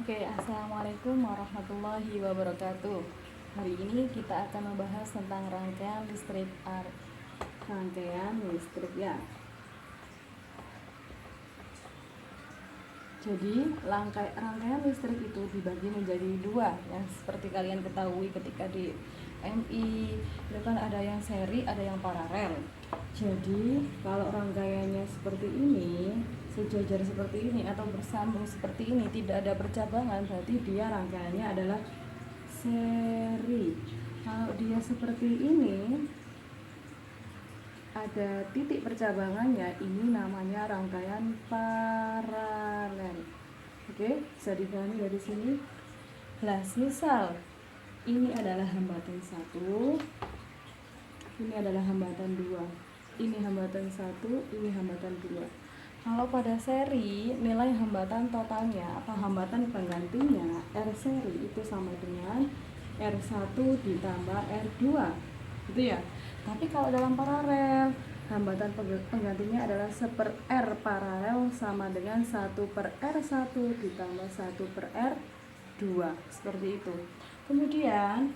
Oke, assalamualaikum warahmatullahi wabarakatuh. Hari ini kita akan membahas tentang rangkaian listrik ya. Jadi rangkaian listrik itu dibagi menjadi dua, yang seperti kalian ketahui ketika di MI itu kan ada yang seri, ada yang paralel. Jadi kalau rangkaiannya seperti ini, sejajar seperti ini atau bersambung seperti ini, tidak ada percabangan, berarti dia rangkaiannya adalah seri. Kalau dia seperti ini ada titik percabangannya, ini namanya rangkaian paralel. Oke, bisa dipahami dari sini. Nah, misal ini adalah hambatan 1, ini adalah hambatan 2, ini hambatan 1, ini hambatan 2. Kalau pada seri, nilai hambatan totalnya atau hambatan penggantinya R seri itu sama dengan R1 ditambah R2, gitu ya. Tapi kalau dalam paralel, hambatan penggantinya adalah 1/R paralel sama dengan 1/R1 ditambah 1/R2, seperti itu. Kemudian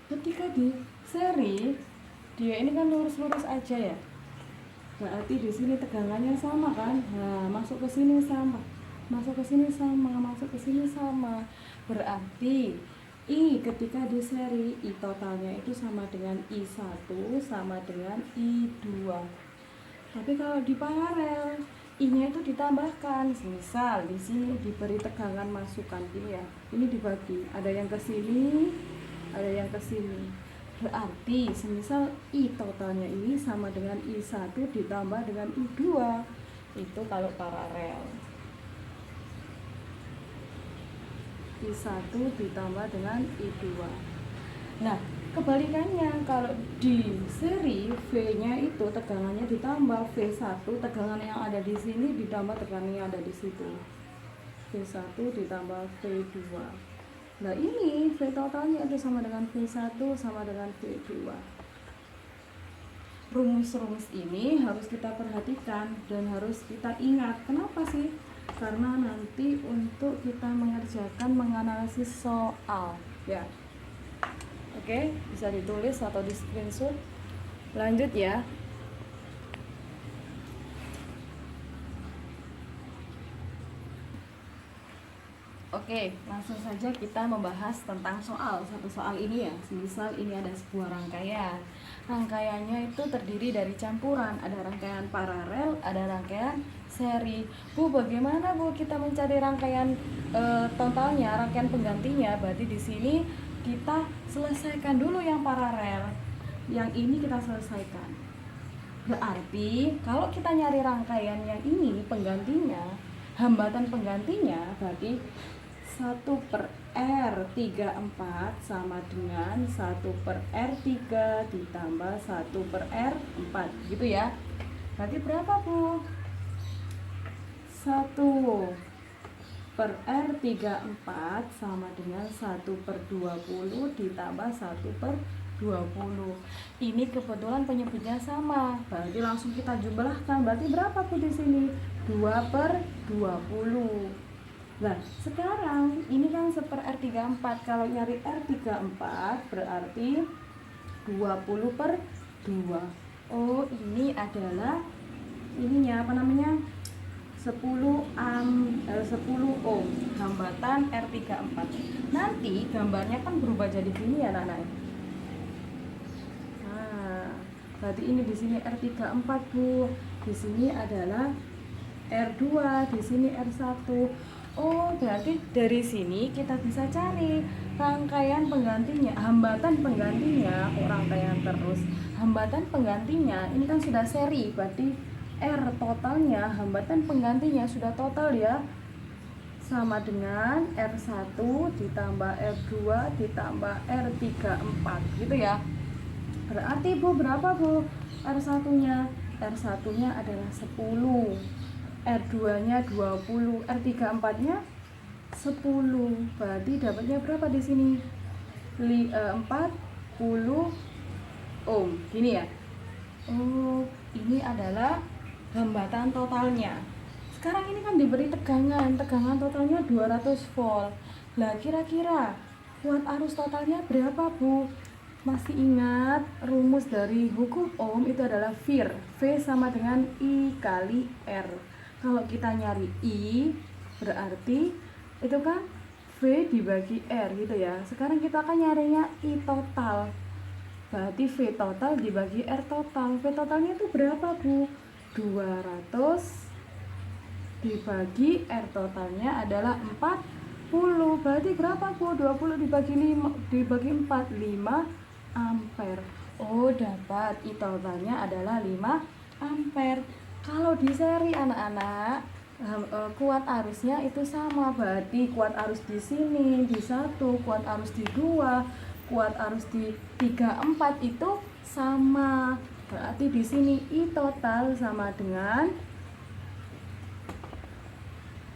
ketika di seri, dia ini kan lurus-lurus aja ya, berarti di sini tegangannya sama kan. Nah, masuk ke sini sama, masuk ke sini sama, masuk ke sini sama. Berarti I ketika di seri, I totalnya itu sama dengan I1 sama dengan I2. Tapi kalau di paralel, I-nya itu ditambahkan. Misal di sini diberi tegangan masukan ini ya. Ini dibagi, ada yang ke sini, ada yang ke sini. Berarti semisal I totalnya ini sama dengan I1 ditambah dengan I2. Itu kalau paralel. I1 ditambah dengan I2. Nah, kebalikannya kalau di seri, V-nya itu tegangannya ditambah V1, tegangan yang ada di sini ditambah tegangan yang ada di situ. V1 ditambah V2. Nah, ini V totalnya itu sama dengan V1 sama dengan V2. Rumus-rumus ini harus kita perhatikan dan harus kita ingat. Kenapa sih? Karena nanti untuk kita menganalisis soal ya. Oke, bisa ditulis atau di screenshot. Lanjut ya. Oke, langsung saja kita membahas tentang satu soal ini ya. Misal ini ada sebuah rangkaian. Rangkaiannya itu terdiri dari campuran, ada rangkaian paralel, ada rangkaian seri. Bu, bagaimana Bu kita mencari rangkaian totalnya, rangkaian penggantinya? Berarti di sini kita selesaikan dulu yang paralel. Yang ini kita selesaikan. Berarti kalau kita nyari rangkaian yang ini penggantinya, hambatan penggantinya berarti 1/R34 sama dengan 1/R3 ditambah 1/R4, gitu ya. Berarti berapa Bu? 1/R34 sama dengan 1/20 ditambah 1/20. Ini kebetulan penyebutnya sama, berarti langsung kita jumlahkan. Berarti berapa Bu di sini? 2/20. Nah, sekarang ini kan 1/R34. Kalau nyari R34 berarti 20/2. Oh, ini adalah ininya apa namanya? 10 ohm hambatan R34. Nanti gambarnya kan berubah jadi gini ya, Nana. Nah, berarti ini di sini R34, Bu. Di sini adalah R2, di sini R1. Oh, berarti dari sini kita bisa cari rangkaian penggantinya, hambatan penggantinya, rangkaian terus. Hambatan penggantinya ini kan sudah seri, berarti R totalnya, hambatan penggantinya sudah total ya, sama dengan R1 ditambah R2 ditambah R34, gitu ya. Berarti Bu, berapa Bu R1-nya? R1-nya adalah 10, R2-nya 20, R34-nya 10. Berarti dapatnya berapa di sini? 40 ohm. Gini ya. Oh, ini adalah hambatan totalnya. sekarang ini kan diberi tegangan totalnya 200 volt. Lah kira-kira kuat arus totalnya berapa, Bu? Masih ingat rumus dari hukum Ohm itu adalah VIR. V sama dengan I kali R. Kalau kita nyari I berarti itu kan V dibagi R gitu ya. Sekarang kita akan nyarinya I total. Berarti V total dibagi R total. V totalnya itu berapa, Bu? 200 dibagi R totalnya adalah 40. Berarti berapa, Bu? 20 dibagi 5 dibagi 4, 5 ampere. Oh, dapat I totalnya adalah 5 ampere. Kalau di seri anak-anak, kuat arusnya itu sama. Berarti kuat arus di sini di 1, kuat arus di 2, kuat arus di 3, 4 itu sama. Berarti di sini I total sama dengan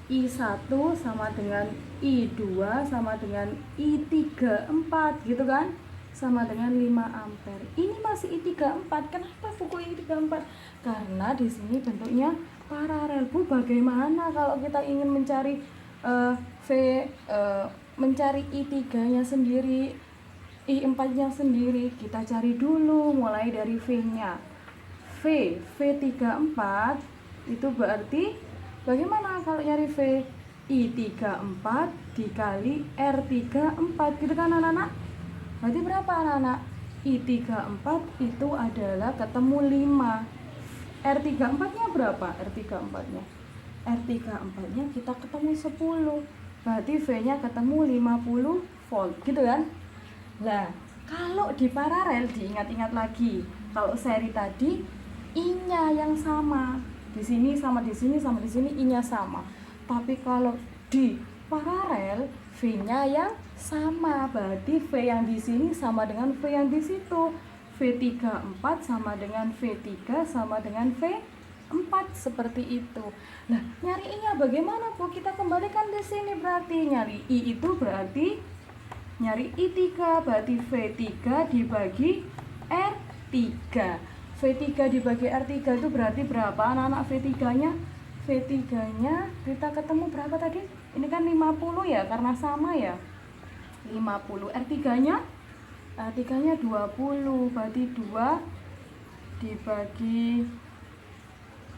I1 sama dengan I2 sama dengan I34 gitu kan? Sama dengan 5 ampere. Ini masih I34. Kenapa pukul I34? Karena di sini bentuknya paralel. Bu, bagaimana kalau kita ingin mencari mencari I3-nya sendiri, I4-nya sendiri? Kita cari dulu mulai dari V-nya. V34 itu berarti bagaimana kalau nyari V? I34 dikali R34 gitu kan anak-anak? Berarti berapa anak-anak? I34 itu adalah ketemu 5. R34 nya berapa? R34 nya kita ketemu 10. Berarti V nya ketemu 50 volt gitu kan? Nah, kalau di paralel diingat-ingat lagi. Kalau seri tadi I nya yang sama. Di sini sama di sini sama di sini I nya sama. Tapi kalau di paralel V-nya yang sama, berarti V yang di sini sama dengan V yang di situ. V34 sama dengan V3 sama dengan V4 seperti itu. Nah, nyari I-nya bagaimana, Bu? Kita kembalikan di sini berarti nyari I itu berarti nyari I3 berarti V3 dibagi R3. V3 dibagi R3 itu berarti berapa anak-anak V3-nya? V3-nya kita ketemu berapa tadi? Ini kan 50 ya, karena sama ya. 50. R3-nya? R3-nya 20. Berarti 2 dibagi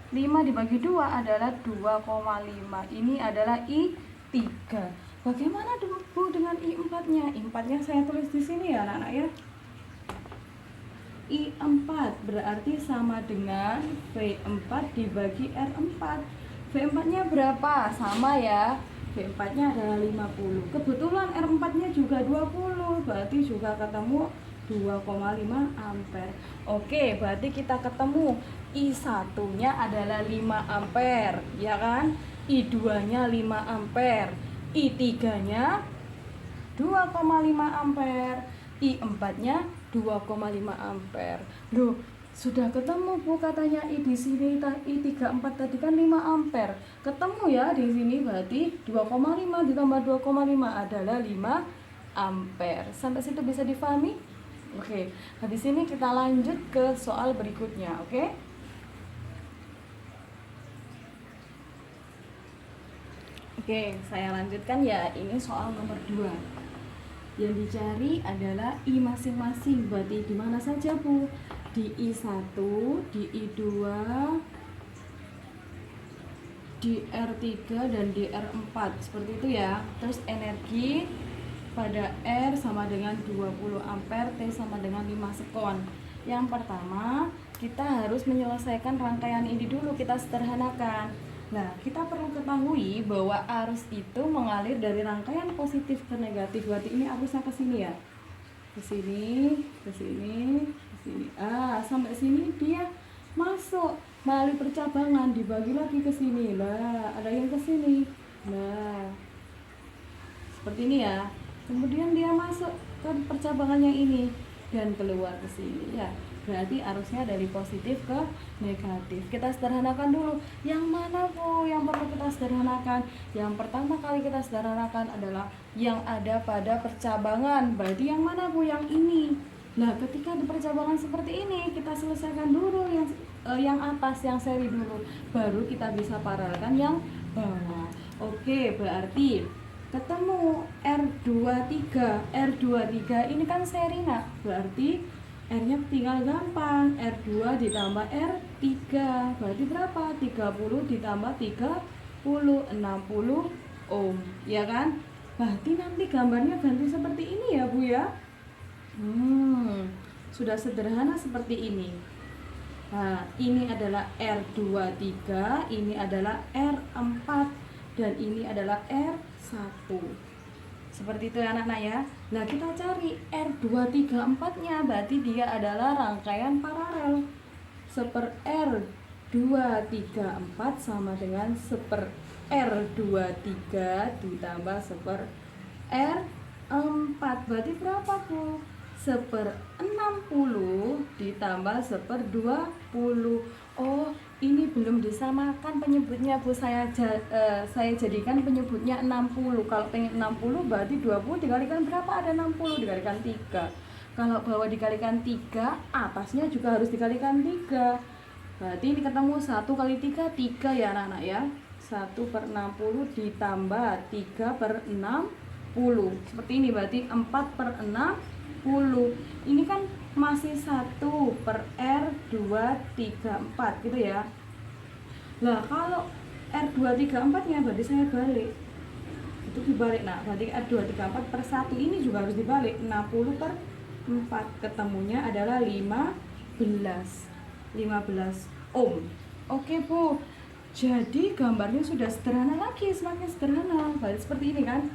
5 dibagi 2 adalah 2,5. Ini adalah I3. Bagaimana Bu dengan I4-nya? I4-nya saya tulis di sini ya anak-anak ya. I4 berarti sama dengan V4 dibagi R4. V4-nya berapa? Sama ya. V4-nya adalah 50. Kebetulan R4-nya juga 20. Berarti juga ketemu 2,5 ampere. Oke, berarti kita ketemu I1-nya adalah 5 ampere, ya kan? I2-nya 5 ampere. I3-nya 2,5 ampere. I4-nya 2,5 ampere. Loh, sudah ketemu Bu katanya I di sini I34 tadi kan 5 ampere. Ketemu ya di sini berarti 2,5 ditambah 2,5 adalah 5 ampere. Sampai situ bisa difahami? Oke. Habis ini kita lanjut ke soal berikutnya, oke? Oke, saya lanjutkan ya. Ini soal nomor 2. Yang dicari adalah I masing-masing. Berarti di mana saja, Bu? Di I1, di I2, di R3 dan di R4. Seperti itu ya. Terus energi pada R sama dengan 20 ampere, T sama dengan 5 sekon. Yang pertama, kita harus menyelesaikan rangkaian ini dulu, kita sederhanakan. Nah, kita perlu ketahui bahwa arus itu mengalir dari rangkaian positif ke negatif. Berarti ini arusnya ke sini ya. Ke sini, ke sini, ke sini. Sampai sini dia masuk melalui percabangan, dibagi lagi ke sini. Lah, ada yang ke sini. Nah, seperti ini ya. Kemudian dia masuk ke percabangan yang ini dan keluar ke sini ya. Berarti arusnya dari positif ke negatif. Kita sederhanakan dulu. Yang mana Bu yang perlu kita sederhanakan? Yang pertama kali kita sederhanakan adalah yang ada pada percabangan. Berarti yang mana Bu? Yang ini. Nah, ketika di percabangan seperti ini, kita selesaikan dulu yang yang atas, yang seri dulu, baru kita bisa paralelkan yang bawah. Oke, berarti ketemu R23. R23 ini kan seri nak, berarti R-nya tinggal gampang, R2 ditambah R3, berarti berapa? 30 ditambah 30, 60 ohm, ya kan? Berarti nanti gambarnya ganti seperti ini ya Bu ya. Sudah sederhana seperti ini. Nah, ini adalah R23, ini adalah R4, dan ini adalah R1. Seperti itu ya anak-anak ya. Nah, kita cari R234-nya, berarti dia adalah rangkaian paralel. Seper R234 sama dengan seper R23 ditambah seper R4. Berarti berapa Bu? Seper 60 ditambah seper 20. Oh, ini belum disamakan penyebutnya Bu. Saya jadikan penyebutnya 60. Kalau pengen 60 berarti 20 dikalikan berapa? Ada 60 dikalikan 3. Kalau bawah dikalikan 3, atasnya juga harus dikalikan 3. Berarti ini ketemu 1 kali 3, 3 ya anak-anak ya. 1/60 ditambah 3/60. Seperti ini, berarti 4/60. Ini kan masih 1/R234 gitu ya. Nah, kalau R234 nya berarti saya balik. Itu dibalik. Nah, berarti R234/1 ini juga harus dibalik. 60/4. Ketemunya adalah 15 ohm. Oke Bu. Jadi gambarnya sudah sederhana lagi, semakin sederhana. Berarti seperti ini kan.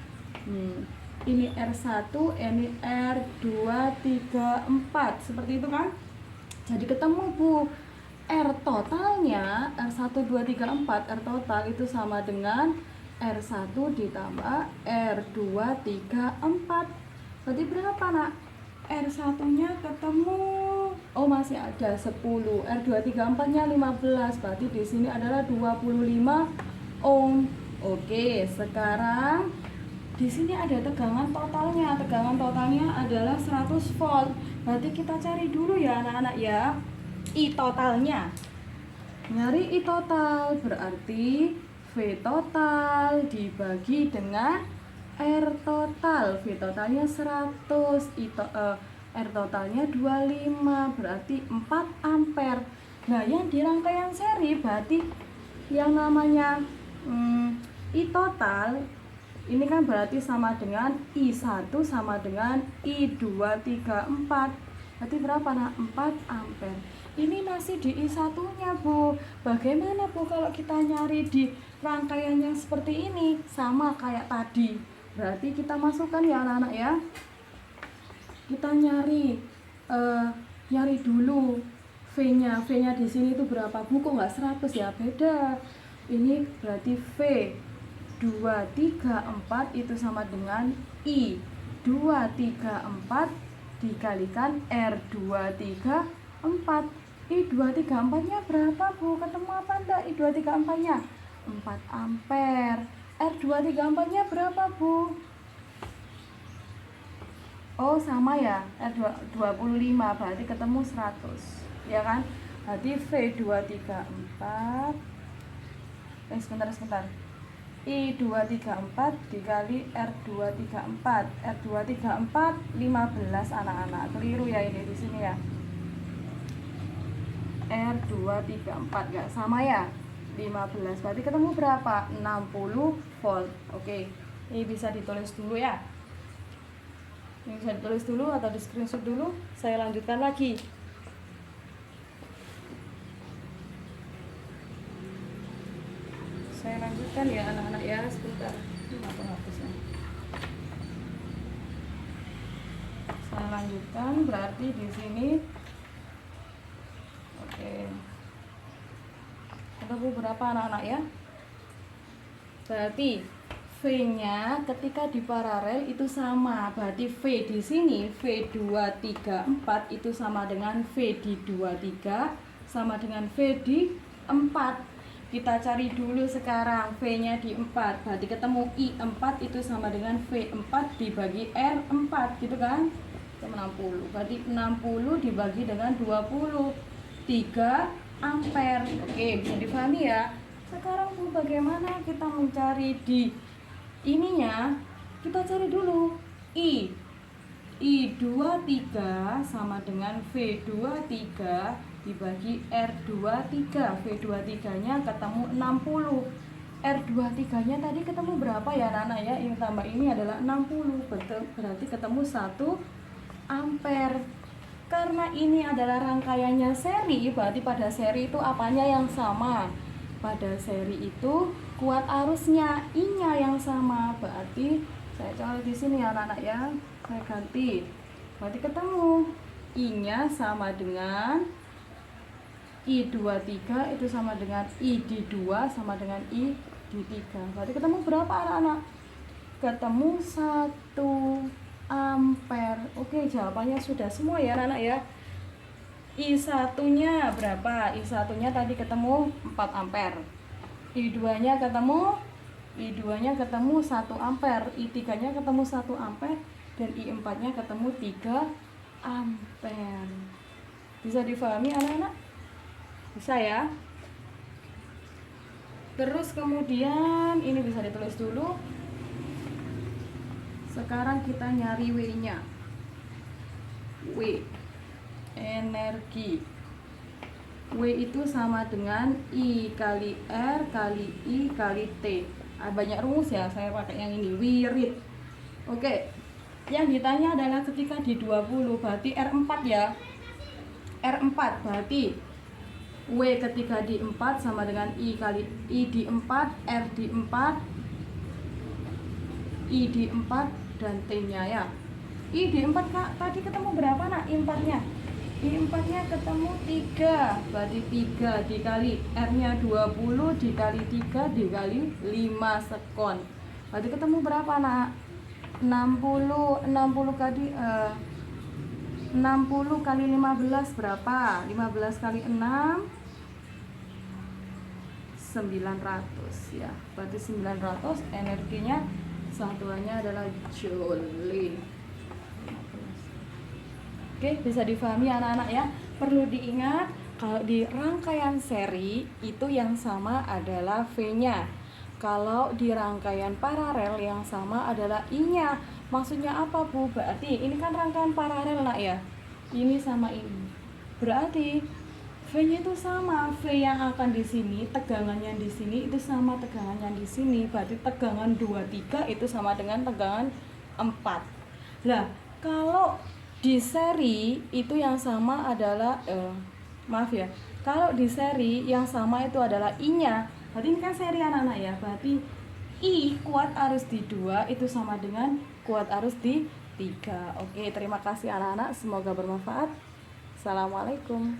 Ini R1, ini R234, seperti itu kan. Jadi ketemu Bu, R totalnya R1, 2, 3, 4, R total itu sama dengan R1 ditambah R2, 3, 4. Berarti berapa nak? R1 nya ketemu, oh masih ada 10, R234 nya 15, berarti di sini adalah 25 ohm. Oke, sekarang di sini ada tegangan totalnya. Tegangan totalnya adalah 100 volt. Berarti kita cari dulu ya anak-anak ya, I totalnya. Nyari I total berarti V total dibagi dengan R total. V totalnya 100, R totalnya 25, berarti 4 ampere. Nah, yang di rangkaian seri berarti yang namanya I total ini kan berarti sama dengan I1 sama dengan I234. Berarti berapa nak? 4 ampere. Ini masih di I1 nya Bu. Bagaimana Bu kalau kita nyari di rangkaian yang seperti ini? Sama kayak tadi. Berarti kita masukkan ya anak-anak ya. Kita nyari dulu V-nya. V-nya di sini itu berapa Bu? Kok nggak 100 ya? Beda. Ini berarti V 234 itu sama dengan I 234 dikalikan R234. I 234 nya berapa Bu? Ketemu apa enggak I 234 nya? 4 ampere. R234 nya berapa Bu? Oh sama ya, R25, berarti ketemu 100 ya kan? Berarti V234 sebentar I234 dikali R234. R234 15 anak-anak. Keliru ya ini di sini ya. R234 enggak sama ya? 15. Berarti ketemu berapa? 60 volt. Oke. Ini bisa ditulis dulu ya. Ini bisa ditulis dulu atau di screenshot dulu. Saya lanjutkan lagi. Saya lanjutkan ya anak-anak ya, sebentar. Apa hapusnya? Saya lanjutkan, berarti di sini oke. Ketemu berapa anak-anak ya? Berarti V-nya ketika di paralel itu sama. Berarti V di sini V234 itu sama dengan V di 23 sama dengan V di 4. Kita cari dulu sekarang V-nya di 4. Berarti ketemu I4 itu sama dengan V4 dibagi R4 gitu kan? Itu 60. Berarti 60 dibagi dengan 20. 3 ampere. Oke, bisa dipahami ya. Sekarang Bu, bagaimana kita mencari di ininya? Kita cari dulu I23 sama dengan V23 dibagi R23. V23 nya ketemu 60. R23 nya tadi ketemu berapa ya Nana ya? Ini tambah ini adalah 60. Berarti ketemu 1 ampere. Karena ini adalah rangkaiannya seri, berarti pada seri itu apanya yang sama? Pada seri itu kuat arusnya, I-nya yang sama. Berarti saya coret di sini ya anak-anak ya. Saya ganti. Berarti ketemu I-nya sama dengan I23 itu sama dengan I di 2 sama dengan I di 3. Berarti ketemu berapa anak-anak? Ketemu 1 ampere. Oke, jawabannya sudah semua ya anak-anak ya. I1 nya berapa? I1 nya tadi ketemu 4 ampere. I2 nya ketemu 1 ampere. I3 nya ketemu 1 ampere. Dan I4 nya ketemu 3 ampere. Bisa difahami anak-anak? Bisa ya. Terus kemudian ini bisa ditulis dulu. Sekarang kita nyari W-nya. W, energi. W itu sama dengan I kali R kali I kali T. Banyak rumus ya, saya pakai yang ini, wirid. Oke, yang ditanya adalah ketika di 20, berarti R4 ya. R4 berarti W ketika di 4 sama dengan I kali I di 4, R di 4, I di 4, dan T-nya ya. I di 4 Kak, tadi ketemu berapa nak I4 nya? I4 nya ketemu 3, berarti 3 dikali R-nya 20 dikali 3 dikali 5 sekon. Berarti ketemu berapa nak? 60 kali 60 kali 15 berapa? 15 kali 6 900 ya. Berarti 900, energinya satuannya adalah joule. Oke, bisa difahami anak-anak ya. Perlu diingat kalau di rangkaian seri itu yang sama adalah V-nya. Kalau di rangkaian paralel yang sama adalah I-nya. Maksudnya apa Bu? Berarti ini kan rangkaian paralel nak ya. Ini sama ini. Berarti V-nya itu sama. V yang akan di sini, tegangannya di sini itu sama tegangannya di sini. Berarti tegangan 23 itu sama dengan tegangan 4. Nah, kalau di seri itu yang sama adalah maaf ya. Kalau di seri yang sama itu adalah I-nya. Berarti ini kan seri anak-anak ya. Berarti I kuat arus di 2 itu sama dengan kuat arus di 3. Oke, terima kasih anak-anak. Semoga bermanfaat. Assalamualaikum.